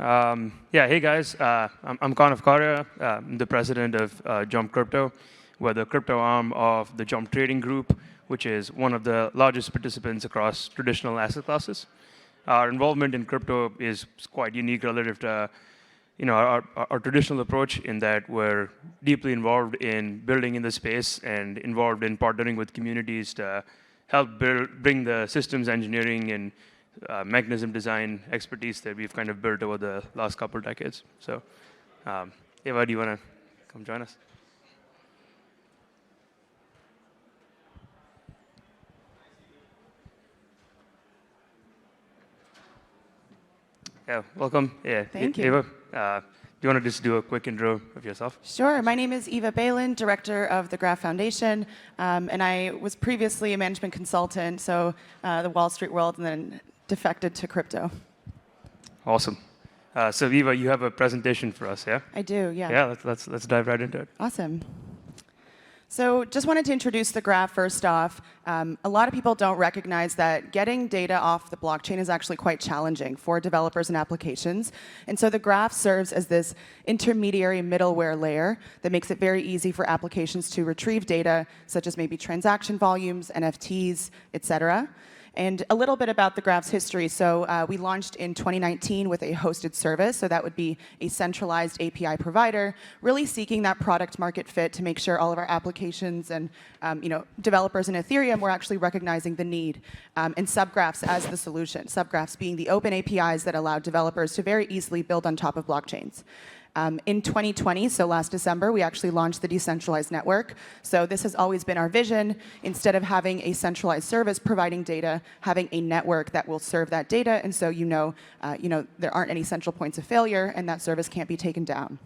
Yeah, hey guys, I'm Kanav Kariya. I'm the president of Jump Crypto. We're the crypto arm of the Jump Trading Group, which is one of the largest participants across traditional asset classes. Our involvement in crypto is quite unique relative to our traditional approach in that we're deeply involved in building in the space and involved in partnering with communities to help bring the systems engineering and mechanism design expertise that we've kind of built over the last couple of decades. So, Eva, do you want to come join us? Yeah, welcome. Yeah, Thank you. Eva, do you want to just do a quick intro of yourself? Sure. My name is Eva Beylin, director of the Graph Foundation, and I was previously a management consultant, so the Wall Street world, and then defected to crypto. Awesome. So Eva, you have a presentation for us, yeah? I do, yeah. Yeah, let's dive right into it. Awesome. So just wanted to introduce the graph first off. A lot of people don't recognize that getting data off the blockchain is actually quite challenging for developers and applications. And so the graph serves as this intermediary middleware layer that makes it very easy for applications to retrieve data, such as maybe transaction volumes, NFTs, et cetera. And a little bit about the graph's history. So we launched in 2019 with a hosted service. So that would be a centralized API provider, really seeking that product market fit to make sure all of our applications and developers in Ethereum were actually recognizing the need. And Subgraphs as the solution. Subgraphs being the open APIs that allow developers to very easily build on top of blockchains. In 2020, so last December, we actually launched the Decentralized Network. So this has always been our vision. Instead of having a centralized service providing data, having a network that will serve that data, and so there aren't any central points of failure, and that service can't be taken down.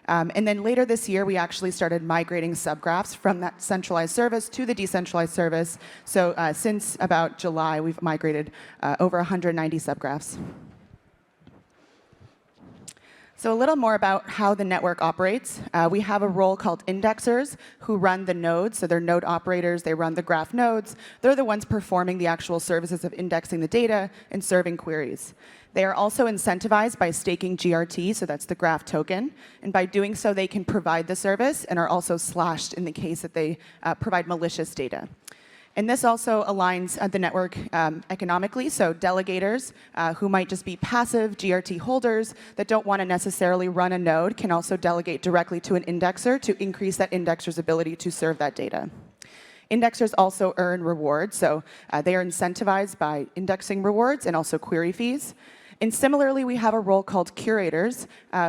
And then later this year, we actually started migrating subgraphs from that centralized service to the decentralized service. So since about July, we've migrated over 190 subgraphs. So a little more about how the network operates. We have a role called indexers who run the nodes. So they're node operators. They run the graph nodes. They're the ones performing the actual services of indexing the data and serving queries. They are also incentivized by staking GRT, so that's the graph token. And by doing so, they can provide the service and are also slashed in the case that they provide malicious data. And this also aligns the network economically. So delegators who might just be passive GRT holders that don't want to necessarily run a node can also delegate directly to an indexer to increase that indexer's ability to serve that data. Indexers also earn rewards. So they are incentivized by indexing rewards and also query fees. And similarly, we have a role called curators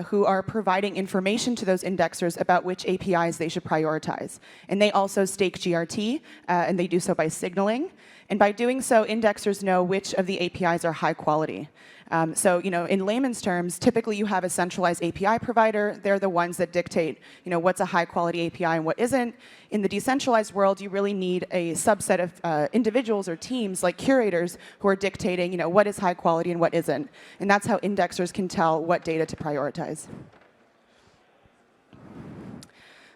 who are providing information to those indexers about which APIs they should prioritize. And they also stake GRT, and they do so by signaling. And by doing so, indexers know which of the APIs are high quality. So, in layman's terms, typically you have a centralized API provider. They're the ones that dictate, what's a high-quality API and what isn't. In the decentralized world, you really need a subset of individuals or teams like curators who are dictating, what is high quality and what isn't. And that's how indexers can tell what data to prioritize.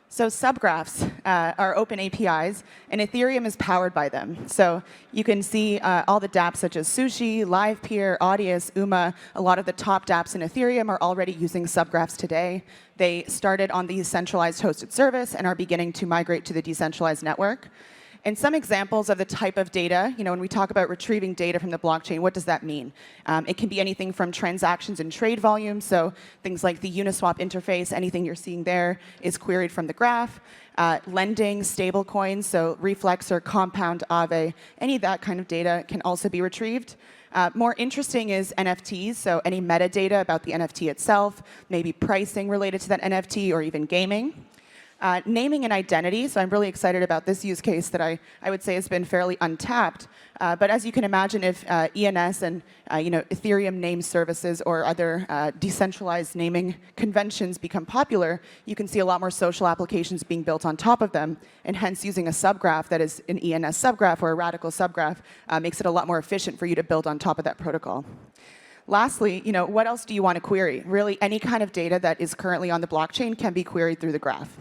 So subgraphs are open APIs, and Ethereum is powered by them. So you can see all the dApps such as Sushi, LivePeer, Audius, Uma. A lot of the top dApps in Ethereum are already using subgraphs today. They started on the centralized hosted service and are beginning to migrate to the decentralized network. And some examples of the type of data, when we talk about retrieving data from the blockchain, what does that mean? It can be anything from transactions and trade volumes, so things like the Uniswap interface, anything you're seeing there is queried from the graph. Lending, stablecoins, so Reflex or Compound, Aave, any of that kind of data can also be retrieved. More interesting is NFTs, so any metadata about the NFT itself, maybe pricing related to that NFT, or even gaming. Naming and identity, so I'm really excited about this use case that I would say has been fairly untapped. But as you can imagine, if ENS and Ethereum name services or other decentralized naming conventions become popular, you can see a lot more social applications being built on top of them, and hence using a subgraph that is an ENS subgraph or a radical subgraph makes it a lot more efficient for you to build on top of that protocol. Lastly, what else do you want to query? Really, any kind of data that is currently on the blockchain can be queried through the graph.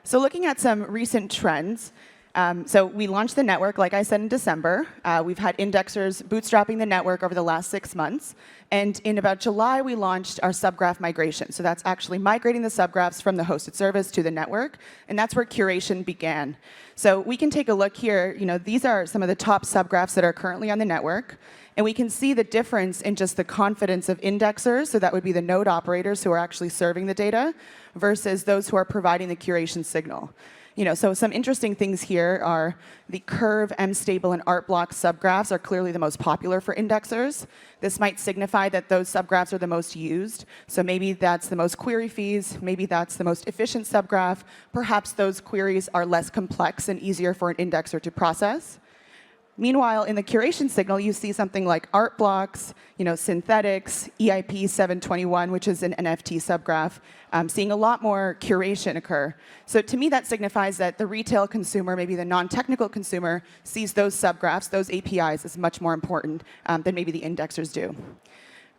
So looking at some recent trends, So we launched the network, like I said, in December. We've had indexers bootstrapping the network over the last 6 months. And in about July, we launched our subgraph migration. So that's actually migrating the subgraphs from the hosted service to the network. And that's where curation began. So we can take a look here. These are some of the top subgraphs that are currently on the network. And we can see the difference in just the confidence of indexers, so that would be the node operators who are actually serving the data, versus those who are providing the curation signal. So some interesting things here are the curve, mstable, and artblock subgraphs are clearly the most popular for indexers. This might signify that those subgraphs are the most used. So maybe that's the most query fees. Maybe that's the most efficient subgraph. Perhaps those queries are less complex and easier for an indexer to process. Meanwhile, in the curation signal, you see something like art blocks, synthetics, EIP 721, which is an NFT subgraph, seeing a lot more curation occur. So to me, that signifies that the retail consumer, maybe the non-technical consumer, sees those subgraphs, those APIs, as much more important than maybe the indexers do.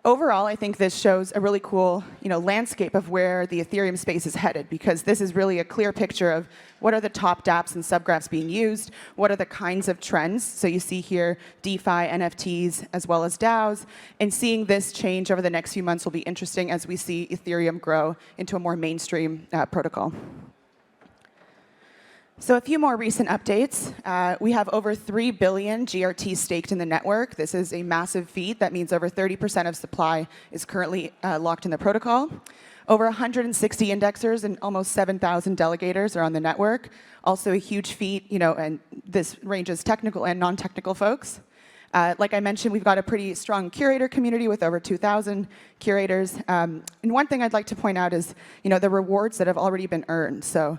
Overall, I think this shows a really cool landscape of where the Ethereum space is headed, because this is really a clear picture of what are the top dApps and subgraphs being used, what are the kinds of trends. So you see here DeFi, NFTs, as well as DAOs. And seeing this change over the next few months will be interesting as we see Ethereum grow into a more mainstream protocol. So a few more recent updates. We have over 3 billion GRT staked in the network. This is a massive feat. That means over 30% of supply is currently locked in the protocol. Over 160 indexers and almost 7,000 delegators are on the network. Also a huge feat, and this ranges technical and non-technical folks. Like I mentioned, we've got a pretty strong curator community with over 2,000 curators. And one thing I'd like to point out is, the rewards that have already been earned. So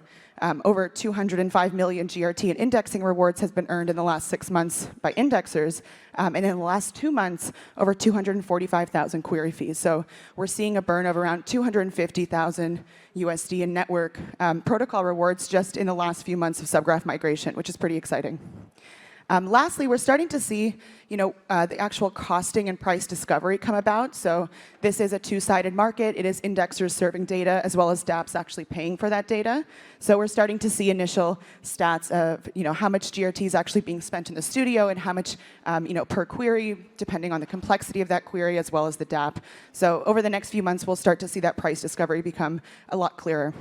over 205 million GRT in indexing rewards has been earned in the last 6 months by indexers. And in the last 2 months, over 245,000 query fees. So we're seeing a burn of around 250,000 USD in network protocol rewards just in the last few months of subgraph migration, which is pretty exciting. Lastly, we're starting to see the actual costing and price discovery come about. So this is a two-sided market. It is indexers serving data as well as dApps actually paying for that data. So we're starting to see initial stats of how much GRT is actually being spent in the studio and how much per query, depending on the complexity of that query as well as the dApp. So over the next few months, we'll start to see that price discovery become a lot clearer.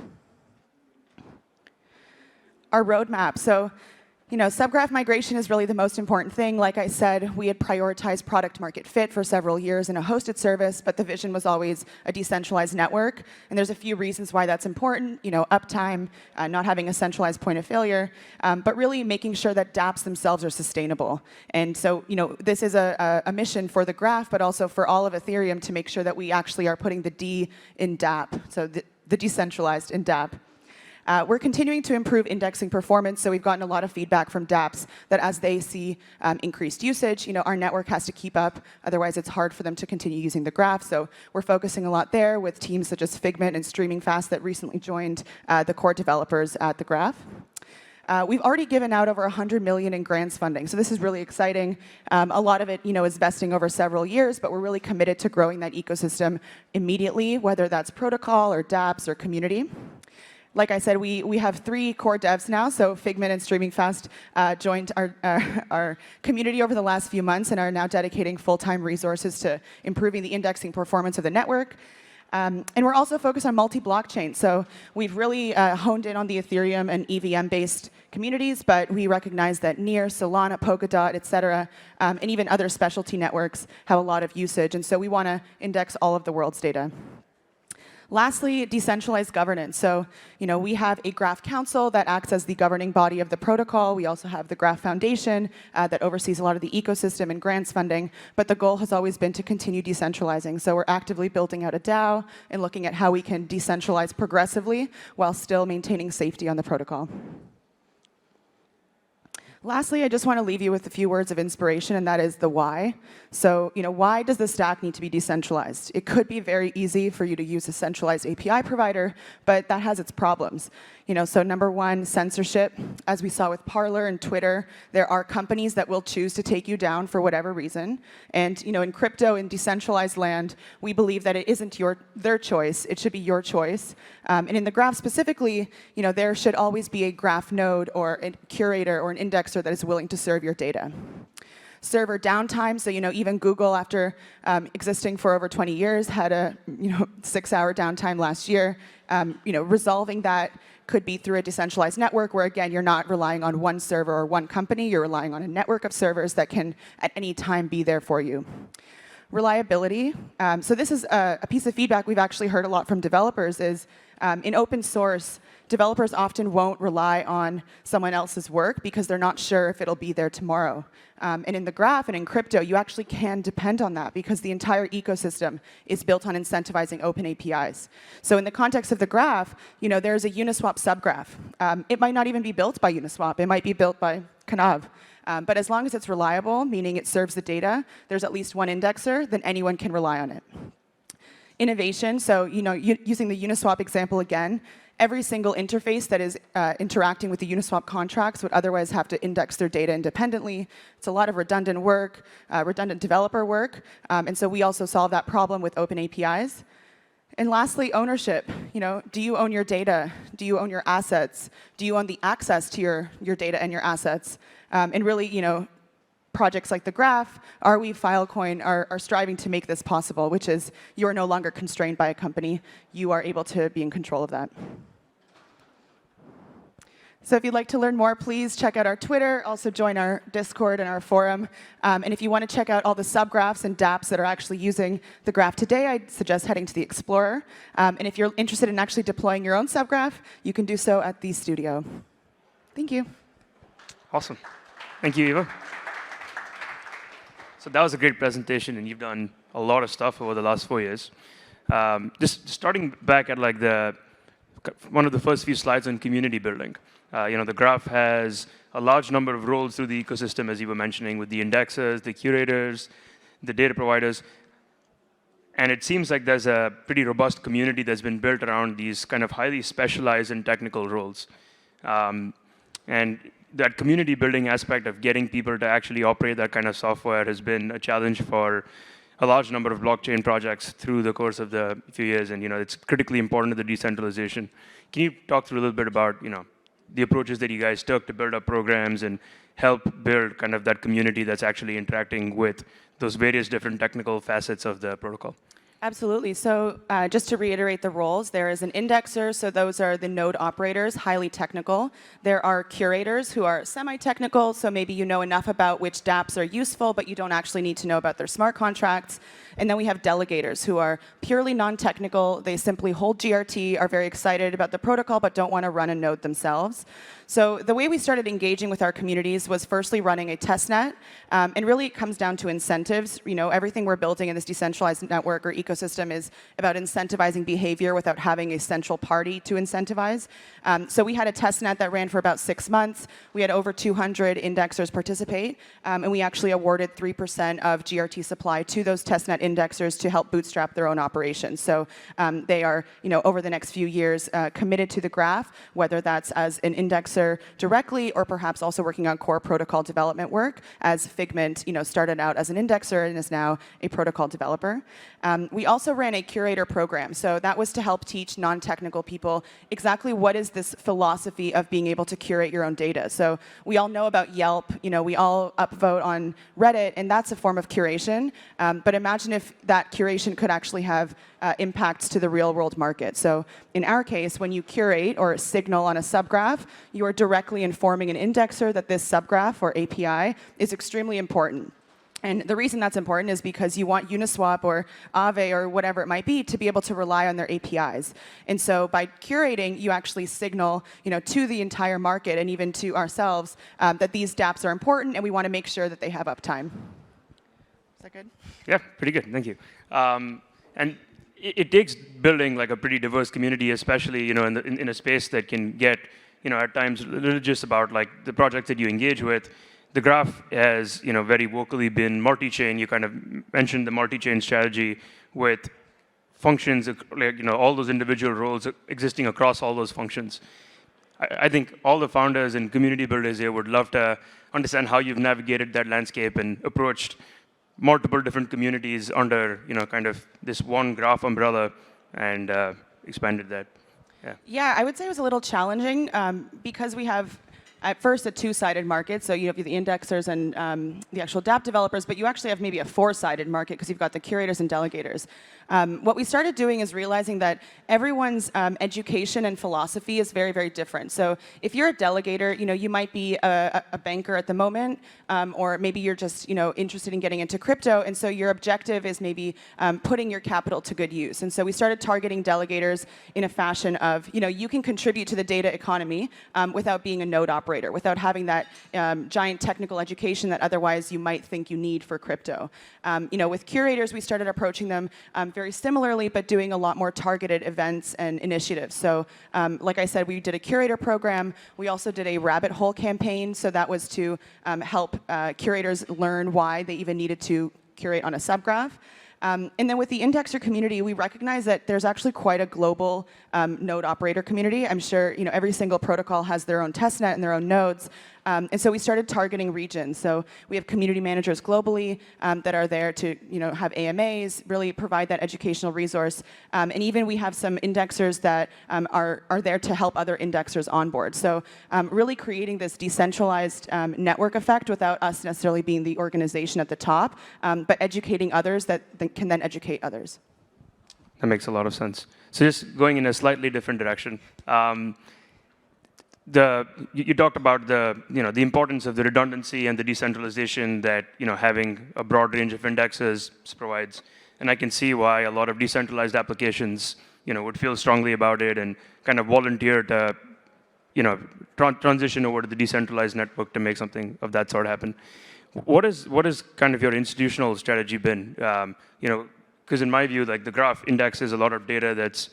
Our roadmap. So subgraph migration is really the most important thing. Like I said, we had prioritized product market fit for several years in a hosted service, but the vision was always a decentralized network. And there's a few reasons why that's important. Uptime, not having a centralized point of failure, but really making sure that dApps themselves are sustainable. And so, this is a mission for the graph, but also for all of Ethereum to make sure that we actually are putting the D in dApp, so the decentralized in dApp. We're continuing to improve indexing performance, so we've gotten a lot of feedback from dApps that as they see increased usage, our network has to keep up. Otherwise, it's hard for them to continue using the graph. So we're focusing a lot there with teams such as Figment and Streaming Fast that recently joined the core developers at the graph. We've already given out over 100 million in grants funding, so this is really exciting. A lot of it, is vesting over several years, but we're really committed to growing that ecosystem immediately, whether that's protocol or dApps or community. Like I said, we have 3 core devs now, so Figment and Streaming Fast joined our community over the last few months and are now dedicating full-time resources to improving the indexing performance of the network. And we're also focused on multi-blockchain. So we've really honed in on the Ethereum and EVM-based communities, but we recognize that Near, Solana, Polkadot, et cetera, and even other specialty networks have a lot of usage. And so we want to index all of the world's data. Lastly, decentralized governance. So, we have a Graph Council that acts as the governing body of the protocol. We also have the Graph Foundation that oversees a lot of the ecosystem and grants funding. But the goal has always been to continue decentralizing. So we're actively building out a DAO and looking at how we can decentralize progressively while still maintaining safety on the protocol. Lastly, I just want to leave you with a few words of inspiration, and that is the why. So, why does the stack need to be decentralized? It could be very easy for you to use a centralized API provider, but that has its problems. So number one, censorship. As we saw with Parler and Twitter, there are companies that will choose to take you down for whatever reason. And in crypto, in decentralized land, we believe that it isn't their choice. It should be your choice. And in the graph specifically, there should always be a graph node or a curator or an indexer that is willing to serve your data. Server downtime, so even Google, after existing for over 20 years, had a 6-hour downtime last year. Resolving that could be through a decentralized network where, again, you're not relying on one server or one company. You're relying on a network of servers that can, at any time, be there for you. Reliability. So this is a piece of feedback we've actually heard a lot from developers is in open source, developers often won't rely on someone else's work because they're not sure if it'll be there tomorrow. And in the graph and in crypto, you actually can depend on that because the entire ecosystem is built on incentivizing open APIs. So in the context of the graph, there's a Uniswap subgraph. It might not even be built by Uniswap. It might be built by Kanav. But as long as it's reliable, meaning it serves the data, there's at least one indexer, then anyone can rely on it. Innovation, so using the Uniswap example again, every single interface that is interacting with the Uniswap contracts would otherwise have to index their data independently. It's a lot of redundant work, redundant developer work, and so we also solve that problem with open APIs. And lastly, ownership. Do you own your data? Do you own your assets? Do you own the access to your data and your assets? And really, projects like the Graph, Arweave, Filecoin are striving to make this possible, which is you are no longer constrained by a company. You are able to be in control of that. So if you'd like to learn more, please check out our Twitter, also join our Discord and our forum. And if you want to check out all the subgraphs and dApps that are actually using the graph today, I'd suggest heading to the Explorer. And if you're interested in actually deploying your own subgraph, you can do so at the studio. Thank you. Awesome. Thank you, Eva. So that was a great presentation, and you've done a lot of stuff over the last 4 years. Just starting back at one of the first few slides on community building. The graph has a large number of roles through the ecosystem, as you were mentioning, with the indexers, the curators, the data providers. And it seems like there's a pretty robust community that's been built around these kind of highly specialized and technical roles. And that community building aspect of getting people to actually operate that kind of software has been a challenge for a large number of blockchain projects through the course of the few years. And it's critically important to the decentralization. Can you talk through a little bit about the approaches that you guys took to build up programs and help build kind of that community that's actually interacting with those various different technical facets of the protocol? Absolutely. So just to reiterate the roles, there is an indexer, so those are the node operators, highly technical. There are curators who are semi-technical, so maybe you know enough about which dApps are useful, but you don't actually need to know about their smart contracts. And then we have delegators who are purely non-technical. They simply hold GRT, are very excited about the protocol, but don't want to run a node themselves. So the way we started engaging with our communities was firstly running a testnet, and really it comes down to incentives. Everything we're building in this decentralized network or ecosystem is about incentivizing behavior without having a central party to incentivize. So we had a testnet that ran for about 6 months. We had over 200 indexers participate, and we actually awarded 3% of GRT supply to those testnet indexers to help bootstrap their own operations. So they are, over the next few years, committed to the graph, whether that's as an indexer directly or perhaps also working on core protocol development work, as Figment started out as an indexer and is now a protocol developer. We also ran a curator program. So that was to help teach non-technical people exactly what is this philosophy of being able to curate your own data. So we all know about Yelp. We all upvote on Reddit, and that's a form of curation. But imagine if that curation could actually have impacts to the real-world market. So in our case, when you curate or signal on a subgraph, you are directly informing an indexer that this subgraph or API is extremely important. And the reason that's important is because you want Uniswap or Aave or whatever it might be to be able to rely on their APIs. And so by curating, you actually signal to the entire market and even to ourselves that these dApps are important, and we want to make sure that they have uptime. Is that good? Yeah, pretty good. Thank you. And it takes building like a pretty diverse community, especially in a space that can get at times religious about like the projects that you engage with, the graph has very vocally been multi-chain. You kind of mentioned the multi-chain strategy with functions, like all those individual roles existing across all those functions. I think all the founders and community builders here would love to understand how you've navigated that landscape and approached multiple different communities under kind of this one graph umbrella and expanded that. Yeah, I would say it was a little challenging because we have, at first, a two-sided market. So you have the indexers and the actual dApp developers, but you actually have maybe a four-sided market because you've got the curators and delegators. What we started doing is realizing that everyone's education and philosophy is very, very different. So if you're a delegator, you might be a banker at the moment, or maybe you're just interested in getting into crypto, and so your objective is maybe putting your capital to good use. And so we started targeting delegators in a fashion of, you can contribute to the data economy without being a node operator, without having that giant technical education that otherwise you might think you need for crypto. With curators, we started approaching them very similarly, but doing a lot more targeted events and initiatives. So like I said, we did a curator program. We also did a rabbit hole campaign. So that was to help curators learn why they even needed to curate on a subgraph. And then with the indexer community, we recognize that there's actually quite a global node operator community. I'm sure every single protocol has their own testnet and their own nodes. And so we started targeting regions. So we have community managers globally that are there to have AMAs, really provide that educational resource. And even we have some indexers that are there to help other indexers onboard. So really creating this decentralized network effect without us necessarily being the organization at the top, but educating others that can then educate others. That makes a lot of sense. So just going in a slightly different direction. You talked about the importance of the redundancy and the decentralization that having a broad range of indexes provides, and I can see why a lot of decentralized applications would feel strongly about it and kind of volunteer to transition over to the decentralized network to make something of that sort happen. What is kind of your institutional strategy been? Because in my view, like the graph indexes a lot of data that's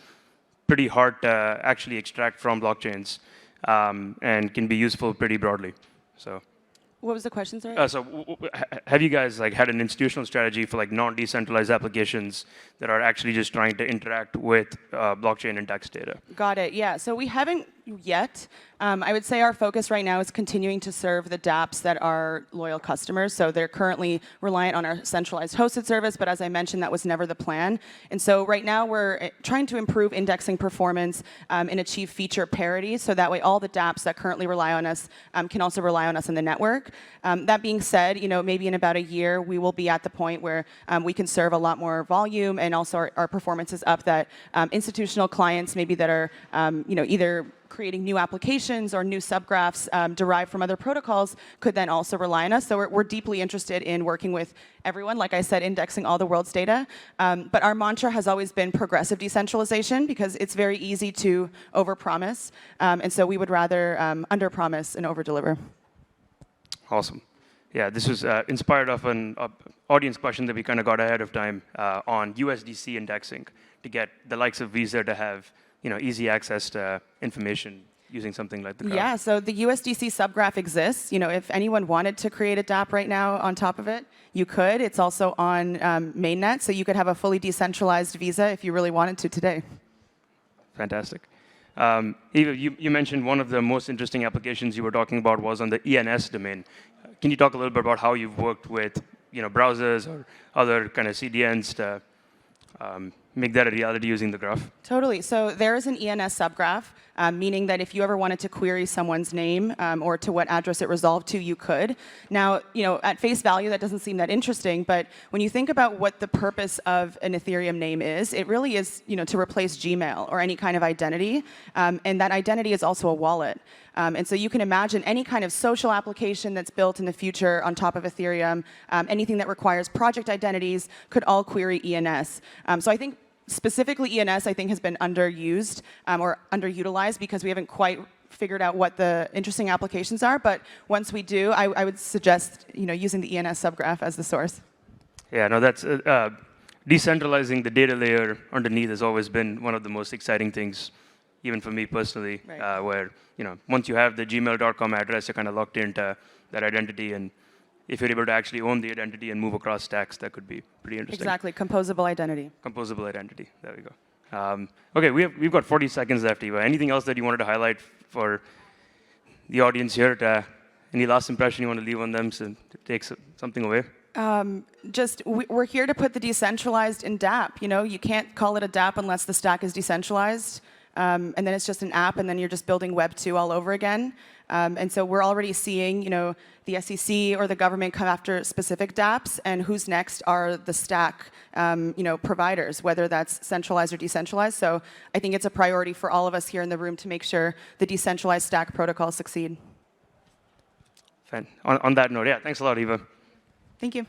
pretty hard to actually extract from blockchains. And can be useful pretty broadly. So, what was the question, sorry? Have you guys had an institutional strategy for non-decentralized applications that are actually just trying to interact with blockchain index data? Got it. Yeah. So we haven't yet. I would say our focus right now is continuing to serve the dApps that are loyal customers. So they're currently reliant on our centralized hosted service, but as I mentioned, that was never the plan. And so right now we're trying to improve indexing performance and achieve feature parity, so that way all the dApps that currently rely on us can also rely on us in the network. That being said, maybe in about a year we will be at the point where we can serve a lot more volume, and also our performance is up, that institutional clients maybe that are either creating new applications or new subgraphs derived from other protocols could then also rely on us. So we're deeply interested in working with everyone, like I said, indexing all the world's data. But our mantra has always been progressive decentralization, because it's very easy to overpromise. And so we would rather underpromise and overdeliver. Awesome. Yeah, this was inspired of an audience question that we kind of got ahead of time on USDC indexing to get the likes of Visa to have easy access to information using something like the graph. Yeah, so the USDC subgraph exists. If anyone wanted to create a dApp right now on top of it, you could. It's also on Mainnet, so you could have a fully decentralized Visa if you really wanted to today. Fantastic. Eva, you mentioned one of the most interesting applications you were talking about was on the ENS domain. Can you talk a little bit about how you've worked with browsers or other kind of CDNs to make that a reality using the graph? Totally. So there is an ENS subgraph, meaning that if you ever wanted to query someone's name or to what address it resolved to, you could. Now, at face value, that doesn't seem that interesting, but when you think about what the purpose of an Ethereum name is, it really is, to replace Gmail or any kind of identity, and that identity is also a wallet. And so you can imagine any kind of social application that's built in the future on top of Ethereum, anything that requires project identities could all query ENS. So I think specifically ENS, I think, has been underused or underutilized because we haven't quite figured out what the interesting applications are. But once we do, I would suggest using the ENS subgraph as the source. Yeah, no, that's decentralizing the data layer underneath has always been one of the most exciting things even for me personally, Right. where once you have the gmail.com address, you're kind of locked into that identity, and if you're able to actually own the identity and move across stacks, that could be pretty interesting. Exactly, composable identity. Composable identity. There we go. Okay, we've got 40 seconds left, Eva. Anything else that you wanted to highlight for the audience here? Any last impression you want to leave on them to take something away? We're here to put the decentralized in dApp. You can't call it a dApp unless the stack is decentralized. And then it's just an app, and then you're just building Web 2 all over again. And so we're already seeing, the SEC or the government come after specific dApps, and who's next are the stack, providers, whether that's centralized or decentralized. So I think it's a priority for all of us here in the room to make sure the decentralized stack protocols succeed. Fine. On that note, yeah, thanks a lot, Eva. Thank you.